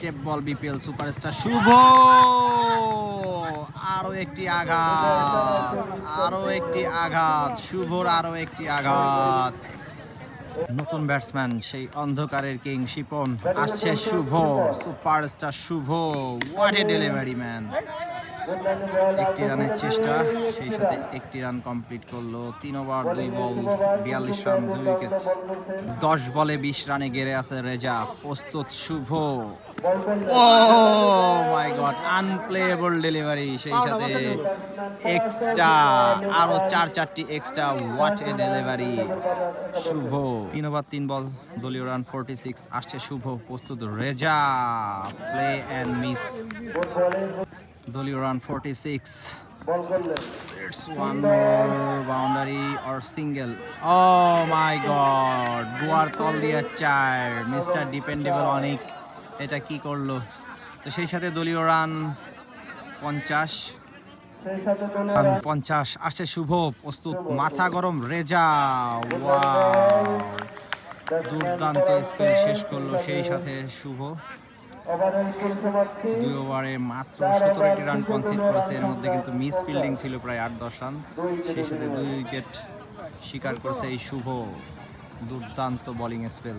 Tape বল BPL superstar শুভ, আরো একটি আঘাত, শুভর আরো একটি আঘাত। নতুন ব্যাটসম্যান সেই অন্ধকারের কিং শিপন, আসছে Shuvo, superstar Shuvo. What a delivery man! একটি রানের চেষ্টা, সেই সাথে একটি রান কমপ্লিট করলো। 3 ওভার 2 বল, 42 রান, 2 উইকেট। 10 বলে 20 রানে গেড়ে আছে রেজা। প্রস্তুত Shuvo. Oh my God, unplayable delivery, সেই সাথে এক্সট্রা, আরো 4টি extra. What a delivery Shuvo. 3 over 3 ball, দলীয় রান 46। আসছে শুভ, প্রস্তুত রেজা, প্লে অ্যান্ড মিস। দলীয় run 46। It's one more boundary or single. Oh my god, দুয়ার তল দিয়ে 4, মিস্টার ডিপেন্ডেবল অনিক এটা কি করলো? তো সেই সাথে দলীয় রান 50। আসছে শুভ, প্রস্তুত, মাথা গরম রেজা। ওয়াও, দুর্দান্ত স্পেল শেষ করলো সেই সাথে শুভ। 2 ওভারে মাত্র 17টি রান কনসিড করেছে, এর মধ্যে কিন্তু মিস ফিল্ডিং ছিল প্রায় 8-10 রান, সেই সাথে 2 উইকেট শিকার করেছে এই শুভ। দুর্দান্ত বোলিং স্পেল।